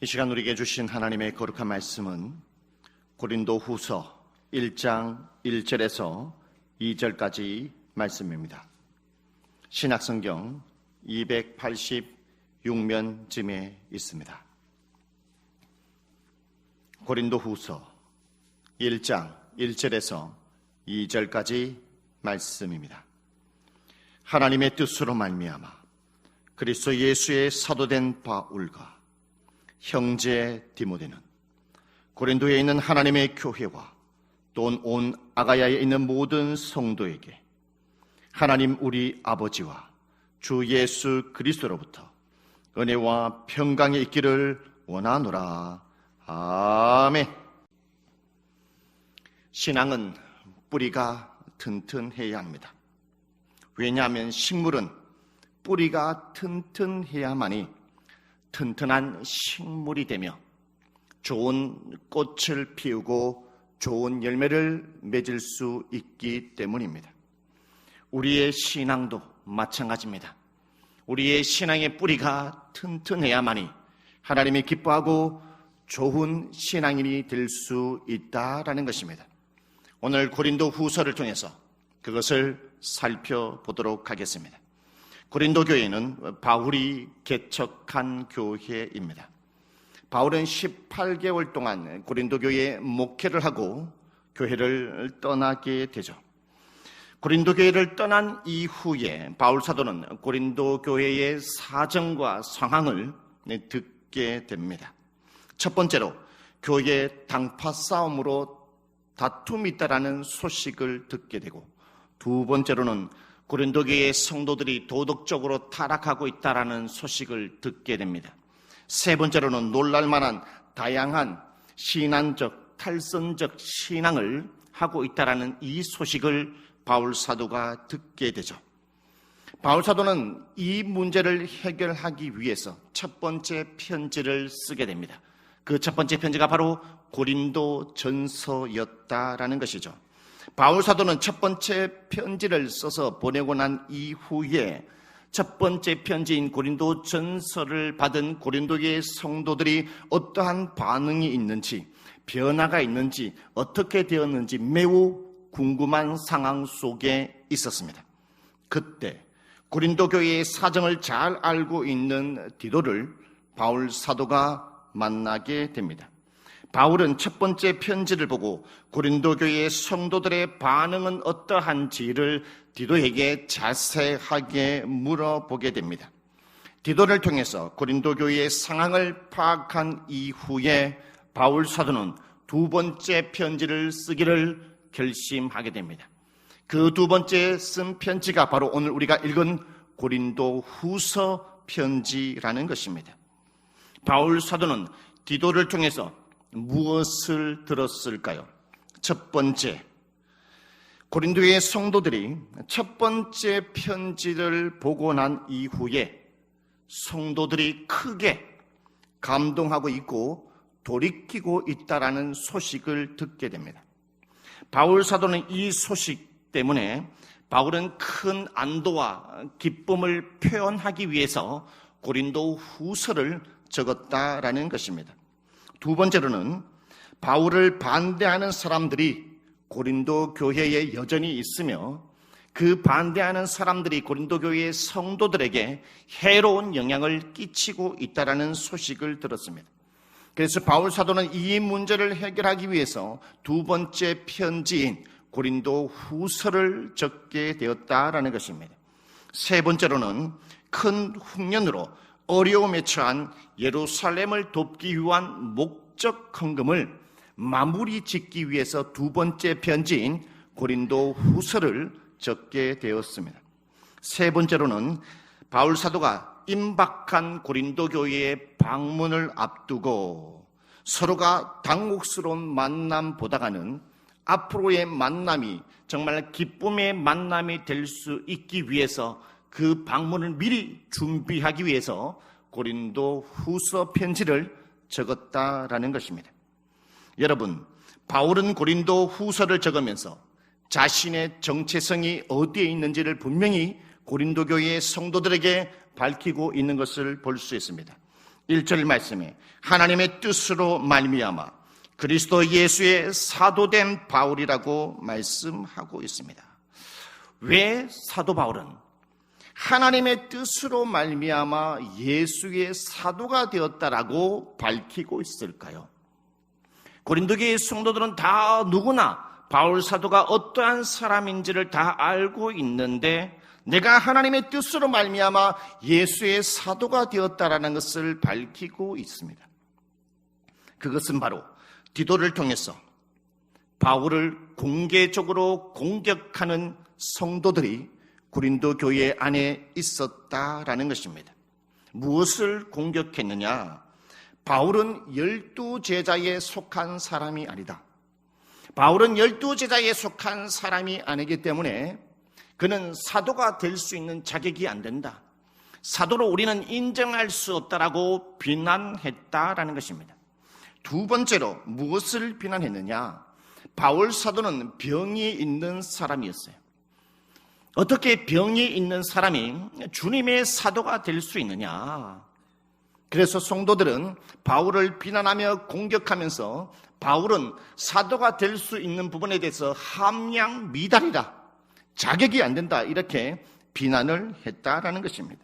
이 시간 우리에게 주신 하나님의 거룩한 말씀은 고린도후서 1장 1절에서 2절까지 말씀입니다. 신약성경 286면쯤에 있습니다. 고린도후서 1장 1절에서 2절까지 말씀입니다. 하나님의 뜻으로 말미암아 그리스도 예수의 사도된 바울과 형제 디모데는 고린도에 있는 하나님의 교회와 또 온 아가야에 있는 모든 성도에게 하나님 우리 아버지와 주 예수 그리스도로부터 은혜와 평강이 있기를 원하노라. 아멘. 신앙은 뿌리가 튼튼해야 합니다. 왜냐하면 식물은 뿌리가 튼튼해야만이 튼튼한 식물이 되며 좋은 꽃을 피우고 좋은 열매를 맺을 수 있기 때문입니다. 우리의 신앙도 마찬가지입니다. 우리의 신앙의 뿌리가 튼튼해야만이 하나님이 기뻐하고 좋은 신앙인이 될 수 있다라는 것입니다. 오늘 고린도 후서를 통해서 그것을 살펴보도록 하겠습니다. 고린도 교회는 바울이 개척한 교회입니다. 바울은 18개월 동안 고린도 교회에 목회를 하고 교회를 떠나게 되죠. 고린도 교회를 떠난 이후에 바울 사도는 고린도 교회의 사정과 상황을 듣게 됩니다. 첫 번째로 교회 당파 싸움으로 다툼이 있다라는 소식을 듣게 되고, 두 번째로는 고린도 교회의 성도들이 도덕적으로 타락하고 있다라는 소식을 듣게 됩니다. 세 번째로는 놀랄만한 다양한 신앙적, 탈선적 신앙을 하고 있다라는 이 소식을 바울 사도가 듣게 되죠. 바울 사도는 이 문제를 해결하기 위해서 첫 번째 편지를 쓰게 됩니다. 그 첫 번째 편지가 바로 고린도 전서였다라는 것이죠. 바울 사도는 첫 번째 편지를 써서 보내고 난 이후에 첫 번째 편지인 고린도 전서를 받은 고린도의 성도들이 어떠한 반응이 있는지, 변화가 있는지, 어떻게 되었는지 매우 궁금한 상황 속에 있었습니다. 그때 고린도 교회의 사정을 잘 알고 있는 디도를 바울 사도가 만나게 됩니다. 바울은 첫 번째 편지를 보고 고린도 교회의 성도들의 반응은 어떠한지를 디도에게 자세하게 물어보게 됩니다. 디도를 통해서 고린도 교회의 상황을 파악한 이후에 바울 사도는 두 번째 편지를 쓰기를 결심하게 됩니다. 그 두 번째 쓴 편지가 바로 오늘 우리가 읽은 고린도 후서 편지라는 것입니다. 바울 사도는 디도를 통해서 무엇을 들었을까요? 첫 번째, 고린도의 성도들이 첫 번째 편지를 보고 난 이후에 성도들이 크게 감동하고 있고 돌이키고 있다라는 소식을 듣게 됩니다. 바울 사도는 이 소식 때문에 바울은 큰 안도와 기쁨을 표현하기 위해서 고린도 후서를 적었다라는 것입니다. 두 번째로는 바울을 반대하는 사람들이 고린도 교회에 여전히 있으며 그 반대하는 사람들이 고린도 교회의 성도들에게 해로운 영향을 끼치고 있다는 소식을 들었습니다. 그래서 바울 사도는 이 문제를 해결하기 위해서 두 번째 편지인 고린도 후서를 적게 되었다라는 것입니다. 세 번째로는 큰 흉년으로 어려움에 처한 예루살렘을 돕기 위한 목적 헌금을 마무리 짓기 위해서 두 번째 편지인 고린도 후서를 적게 되었습니다. 세 번째로는 바울 사도가 임박한 고린도 교회의 방문을 앞두고 서로가 당혹스러운 만남 보다가는 앞으로의 만남이 정말 기쁨의 만남이 될 수 있기 위해서 그 방문을 미리 준비하기 위해서 고린도 후서 편지를 적었다라는 것입니다. 여러분, 바울은 고린도 후서를 적으면서 자신의 정체성이 어디에 있는지를 분명히 고린도 교회의 성도들에게 밝히고 있는 것을 볼 수 있습니다. 1절 말씀에 하나님의 뜻으로 말미암아 그리스도 예수의 사도된 바울이라고 말씀하고 있습니다. 왜 사도 바울은 하나님의 뜻으로 말미암아 예수의 사도가 되었다라고 밝히고 있을까요? 고린도교의 성도들은 다 누구나 바울 사도가 어떠한 사람인지를 다 알고 있는데 내가 하나님의 뜻으로 말미암아 예수의 사도가 되었다라는 것을 밝히고 있습니다. 그것은 바로 디도를 통해서 바울을 공개적으로 공격하는 성도들이 고린도 교회 안에 있었다라는 것입니다. 무엇을 공격했느냐? 바울은 12제자에 속한 사람이 아니다. 바울은 12제자에 속한 사람이 아니기 때문에 그는 사도가 될 수 있는 자격이 안 된다. 사도로 우리는 인정할 수 없다라고 비난했다라는 것입니다. 두 번째로 무엇을 비난했느냐? 바울 사도는 병이 있는 사람이었어요. 어떻게 병이 있는 사람이 주님의 사도가 될 수 있느냐? 그래서 성도들은 바울을 비난하며 공격하면서 바울은 사도가 될 수 있는 부분에 대해서 함량 미달이다, 자격이 안 된다, 이렇게 비난을 했다라는 것입니다.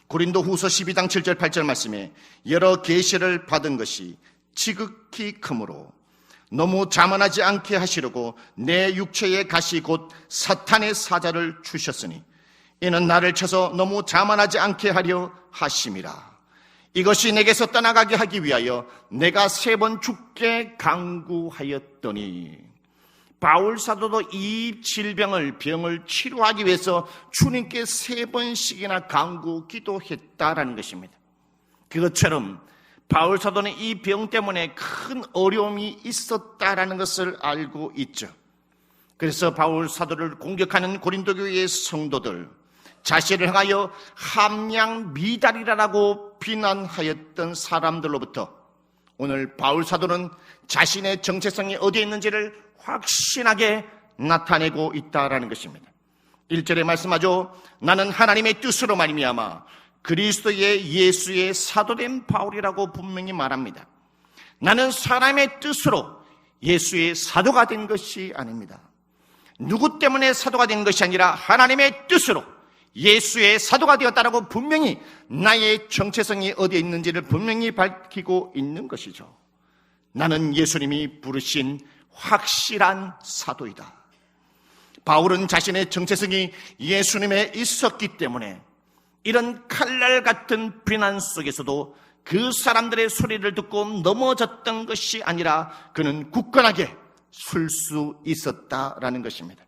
고린도 후서 12장 7절 8절 말씀에 여러 계시를 받은 것이 지극히 크므로 너무 자만하지 않게 하시려고 내 육체의 가시 곧 사탄의 사자를 주셨으니 이는 나를 쳐서 너무 자만하지 않게 하려 하심이라. 이것이 내게서 떠나가게 하기 위하여 내가 3번 죽게 간구하였더니. 바울 사도도 이 병을 치료하기 위해서 주님께 3번씩이나 간구 기도했다라는 것입니다. 그것처럼 바울 사도는 이 병 때문에 큰 어려움이 있었다라는 것을 알고 있죠. 그래서 바울 사도를 공격하는 고린도 교회의 성도들, 자신을 향하여 함량 미달이라고 비난하였던 사람들로부터 오늘 바울 사도는 자신의 정체성이 어디에 있는지를 확신하게 나타내고 있다라는 것입니다. 1절에 말씀하죠. 나는 하나님의 뜻으로 말미암아 그리스도의 예수의 사도된 바울이라고 분명히 말합니다. 나는 사람의 뜻으로 예수의 사도가 된 것이 아닙니다. 누구 때문에 사도가 된 것이 아니라 하나님의 뜻으로 예수의 사도가 되었다라고 분명히 나의 정체성이 어디에 있는지를 분명히 밝히고 있는 것이죠. 나는 예수님이 부르신 확실한 사도이다. 바울은 자신의 정체성이 예수님에 있었기 때문에 이런 칼날 같은 비난 속에서도 그 사람들의 소리를 듣고 넘어졌던 것이 아니라 그는 굳건하게 설 수 있었다라는 것입니다.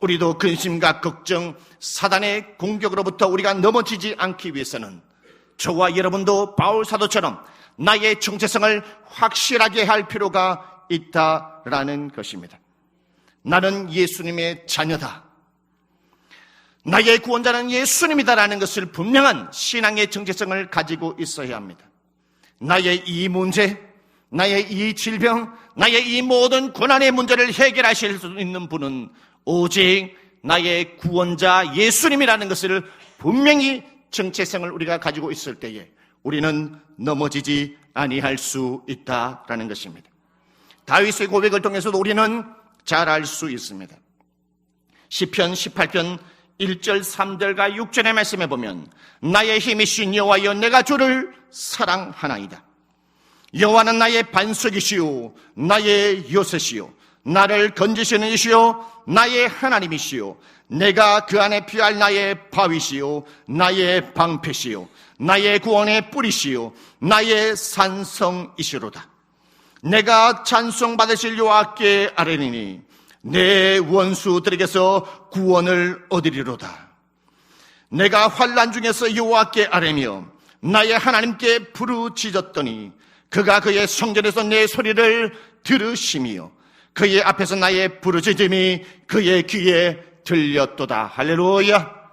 우리도 근심과 걱정, 사단의 공격으로부터 우리가 넘어지지 않기 위해서는 저와 여러분도 바울 사도처럼 나의 정체성을 확실하게 할 필요가 있다라는 것입니다. 나는 예수님의 자녀다. 나의 구원자는 예수님이다라는 것을 분명한 신앙의 정체성을 가지고 있어야 합니다. 나의 이 문제, 나의 이 질병, 나의 이 모든 고난의 문제를 해결하실 수 있는 분은 오직 나의 구원자 예수님이라는 것을 분명히 정체성을 우리가 가지고 있을 때에 우리는 넘어지지 아니할 수 있다라는 것입니다. 다윗의 고백을 통해서도 우리는 잘 알 수 있습니다. 시편 18편 1절 3절과 6절의 말씀에 보면 나의 힘이신 여호와여 내가 주를 사랑하나이다. 여호와는 나의 반석이시오 나의 요새시오 나를 건지시는 이시오 나의 하나님이시오 내가 그 안에 피할 나의 바위시오 나의 방패시오 나의 구원의 뿌리시오 나의 산성이시로다. 내가 찬송받으실 여호와께 아뢰리니 내 원수들에게서 구원을 얻으리로다. 내가 환난 중에서 여호와께 아뢰며 나의 하나님께 부르짖었더니 그가 그의 성전에서 내 소리를 들으시며 그의 앞에서 나의 부르짖음이 그의 귀에 들렸도다. 할렐루야.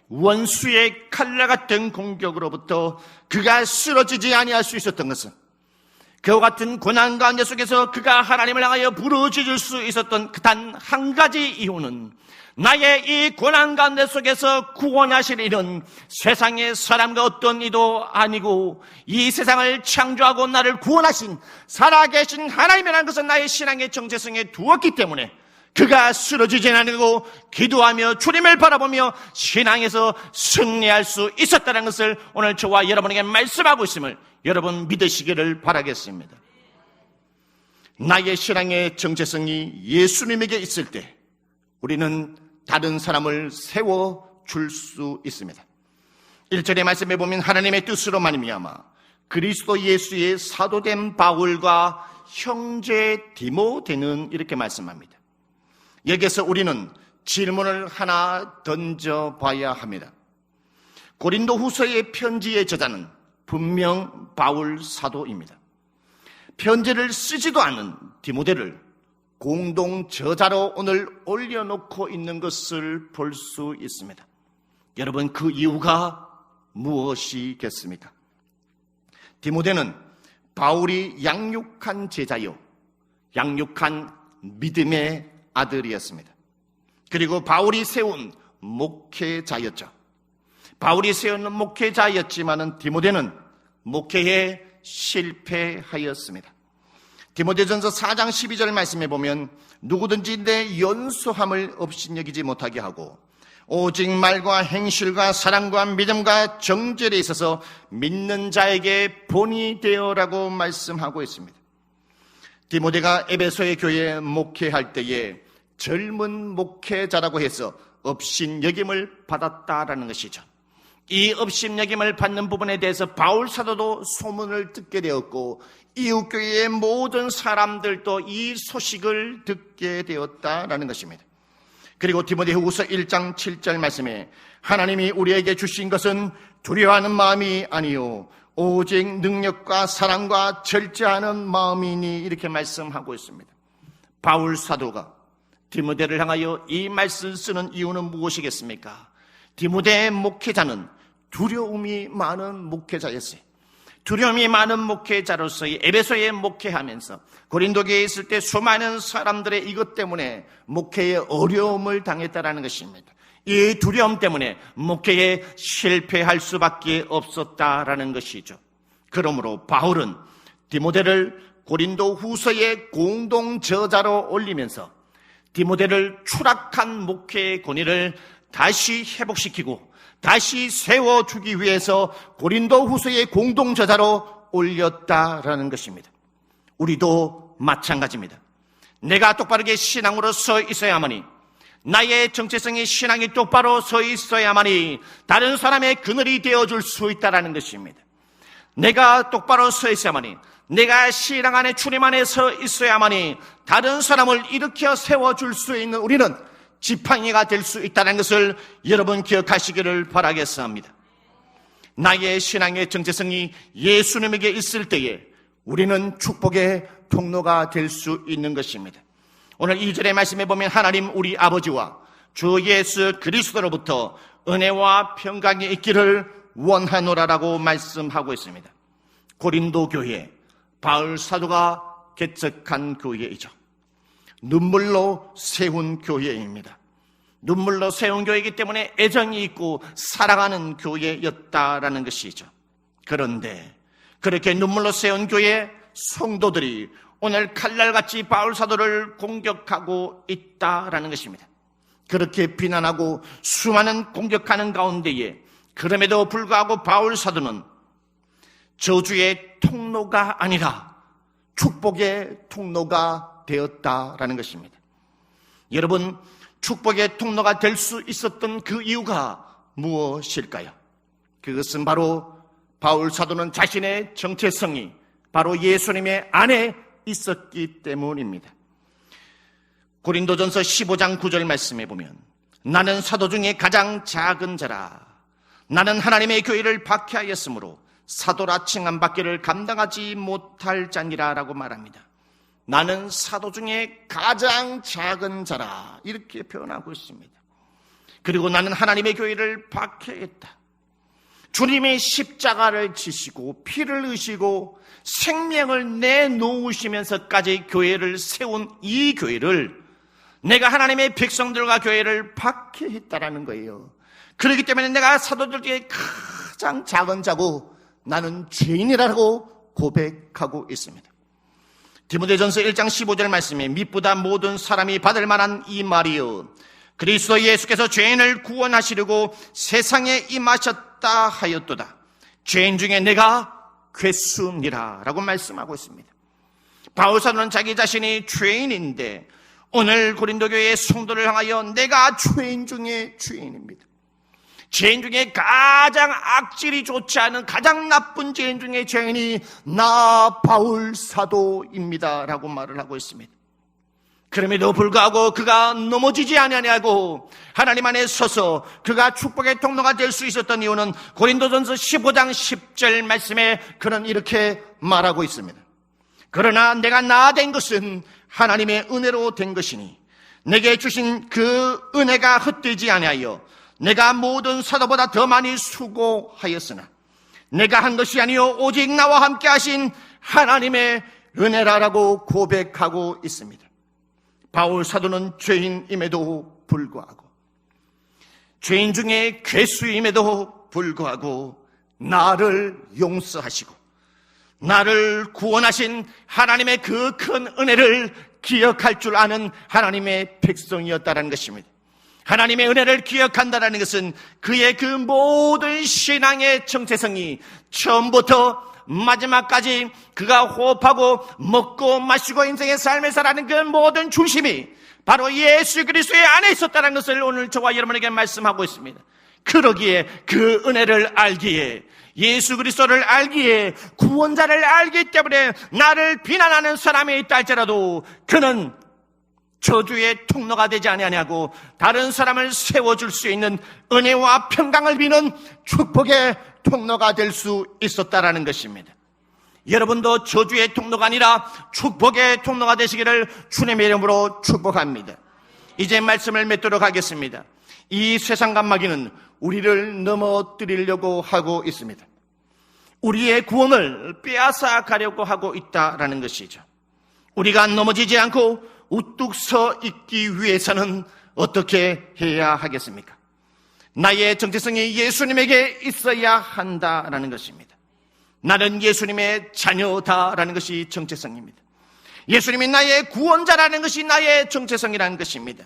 원수의 칼날 같은 공격으로부터 그가 쓰러지지 아니할 수 있었던 것은 그와 같은 고난 가운데 속에서 그가 하나님을 향하여 부르짖을 수 있었던 그 단 한 가지 이유는 나의 이 고난 가운데 속에서 구원하실 이는 세상의 사람과 어떤 이도 아니고 이 세상을 창조하고 나를 구원하신 살아계신 하나님이라는 것은 나의 신앙의 정체성에 두었기 때문에 그가 쓰러지지 않고 기도하며 주님을 바라보며 신앙에서 승리할 수 있었다는 것을 오늘 저와 여러분에게 말씀하고 있음을 여러분 믿으시기를 바라겠습니다. 나의 신앙의 정체성이 예수님에게 있을 때 우리는 다른 사람을 세워줄 수 있습니다. 1절의 말씀에 보면 하나님의 뜻으로 말미암아 그리스도 예수의 사도된 바울과 형제 디모데는 이렇게 말씀합니다. 여기서 우리는 질문을 하나 던져봐야 합니다. 고린도 후서의 편지의 저자는 분명 바울 사도입니다. 편지를 쓰지도 않은 디모데를 공동 저자로 오늘 올려놓고 있는 것을 볼 수 있습니다. 여러분, 그 이유가 무엇이겠습니까? 디모데는 바울이 양육한 제자요, 양육한 믿음의 아들이었습니다. 그리고 바울이 세운 목회자였죠. 바울이 세운 목회자였지만은 디모데는 목회에 실패하였습니다. 디모데전서 4장 12절 말씀에 보면 누구든지 내 연소함을 업신여기지 못하게 하고 오직 말과 행실과 사랑과 믿음과 정죄에 있어서 믿는 자에게 본이 되어라고 말씀하고 있습니다. 디모데가 에베소의 교회에 목회할 때에 젊은 목회자라고 해서 업신여김을 받았다라는 것이죠. 이 업신여김을 받는 부분에 대해서 바울 사도도 소문을 듣게 되었고 이웃교회의 모든 사람들도 이 소식을 듣게 되었다라는 것입니다. 그리고 디모데후서 1장 7절 말씀에 하나님이 우리에게 주신 것은 두려워하는 마음이 아니요 오직 능력과 사랑과 절제하는 마음이니 이렇게 말씀하고 있습니다. 바울 사도가 디모데를 향하여 이 말씀을 쓰는 이유는 무엇이겠습니까? 디모데의 목회자는 두려움이 많은 목회자였어요. 두려움이 많은 목회자로서 에베소에 목회하면서 고린도교에 있을 때 수많은 사람들의 이것 때문에 목회에 어려움을 당했다라는 것입니다. 이 두려움 때문에 목회에 실패할 수밖에 없었다라는 것이죠. 그러므로 바울은 디모데를 고린도 후서의 공동 저자로 올리면서 디모데를 추락한 목회의 권위를 다시 회복시키고 다시 세워주기 위해서 고린도 후서의 공동 저자로 올렸다라는 것입니다. 우리도 마찬가지입니다. 내가 똑바르게 신앙으로 서 있어야만이, 나의 정체성이 신앙이 똑바로 서 있어야만이 다른 사람의 그늘이 되어줄 수 있다는 것입니다. 내가 똑바로 서 있어야만이, 내가 신앙 안에 주님 안에 서 있어야만이 다른 사람을 일으켜 세워줄 수 있는 우리는 지팡이가 될 수 있다는 것을 여러분 기억하시기를 바라겠습니다. 나의 신앙의 정체성이 예수님에게 있을 때에 우리는 축복의 통로가 될 수 있는 것입니다. 오늘 2절의 말씀에 보면 하나님 우리 아버지와 주 예수 그리스도로부터 은혜와 평강이 있기를 원하노라라고 말씀하고 있습니다. 고린도 교회, 바울 사도가 개척한 교회이죠. 눈물로 세운 교회입니다. 눈물로 세운 교회이기 때문에 애정이 있고 사랑하는 교회였다라는 것이죠. 그런데 그렇게 눈물로 세운 교회 성도들이 오늘 칼날같이 바울 사도를 공격하고 있다라는 것입니다. 그렇게 비난하고 수많은 공격하는 가운데에 그럼에도 불구하고 바울 사도는 저주의 통로가 아니라 축복의 통로가 되었다라는 것입니다. 여러분, 축복의 통로가 될 수 있었던 그 이유가 무엇일까요? 그것은 바로 바울 사도는 자신의 정체성이 바로 예수님의 안에 있었기 때문입니다. 고린도전서 15장 9절 말씀에 보면 나는 사도 중에 가장 작은 자라. 나는 하나님의 교회를 박해하였으므로 사도라 칭함 받기를 감당하지 못할 자니라 라고 말합니다. 나는 사도 중에 가장 작은 자라 이렇게 표현하고 있습니다. 그리고 나는 하나님의 교회를 박해했다. 주님이 십자가를 지시고 피를 흘리시고 생명을 내놓으시면서까지 교회를 세운 이 교회를 내가 하나님의 백성들과 교회를 박해했다라는 거예요. 그렇기 때문에 내가 사도들 중에 가장 작은 자고 나는 죄인이라고 고백하고 있습니다. 디모데전서 1장 15절 말씀에 mit보다 모든 사람이 받을 만한 이 말이요 그리스도 예수께서 죄인을 구원하시려고 세상에 임하셨다 하였도다. 죄인 중에 내가 괴수니라 라고 말씀하고 있습니다. 바울 사도는 자기 자신이 죄인인데 오늘 고린도 교회의 성도를 향하여 내가 죄인 중에 죄인입니다. 죄인 중에 가장 악질이 좋지 않은 가장 나쁜 죄인 중에 죄인이 나 바울 사도입니다 라고 말을 하고 있습니다. 그럼에도 불구하고 그가 넘어지지 아니하고 하나님 안에 서서 그가 축복의 통로가 될 수 있었던 이유는 고린도전서 15장 10절 말씀에 그는 이렇게 말하고 있습니다. 그러나 내가 나아된 것은 하나님의 은혜로 된 것이니 내게 주신 그 은혜가 헛되지 아니하여 내가 모든 사도보다 더 많이 수고하였으나 내가 한 것이 아니요 오직 나와 함께 하신 하나님의 은혜라라고 고백하고 있습니다. 바울 사도는 죄인임에도 불구하고 죄인 중에 괴수임에도 불구하고 나를 용서하시고 나를 구원하신 하나님의 그 큰 은혜를 기억할 줄 아는 하나님의 백성이었다는 것입니다. 하나님의 은혜를 기억한다는 것은 그의 그 모든 신앙의 정체성이 처음부터 마지막까지 그가 호흡하고 먹고 마시고 인생의 삶을 살아가는 그 모든 중심이 바로 예수 그리스도의 안에 있었다는 것을 오늘 저와 여러분에게 말씀하고 있습니다. 그러기에 그 은혜를 알기에 예수 그리스도를 알기에 구원자를 알기 때문에 나를 비난하는 사람이 있다 할지라도 그는 저주의 통로가 되지 아니하냐고 다른 사람을 세워줄 수 있는 은혜와 평강을 비는 축복의 통로가 될 수 있었다라는 것입니다. 여러분도 저주의 통로가 아니라 축복의 통로가 되시기를 주님의 이름으로 축복합니다. 이제 말씀을 맺도록 하겠습니다. 이 세상 깜마귀는 우리를 넘어뜨리려고 하고 있습니다. 우리의 구원을 빼앗아 가려고 하고 있다라는 것이죠. 우리가 넘어지지 않고 우뚝 서 있기 위해서는 어떻게 해야 하겠습니까? 나의 정체성이 예수님에게 있어야 한다라는 것입니다. 나는 예수님의 자녀다라는 것이 정체성입니다. 예수님이 나의 구원자라는 것이 나의 정체성이라는 것입니다.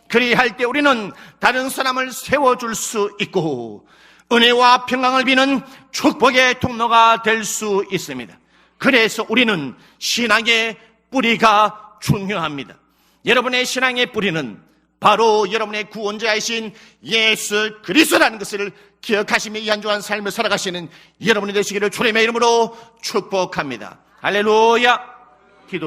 그리할 때 우리는 다른 사람을 세워줄 수 있고 은혜와 평강을 비는 축복의 통로가 될 수 있습니다. 그래서 우리는 신앙의 뿌리가 중요합니다. 여러분의 신앙의 뿌리는 바로 여러분의 구원자이신 예수 그리스도라는 것을 기억하시며 이 한 주간 삶을 살아가시는 여러분이 되시기를 주님의 이름으로 축복합니다. 할렐루야.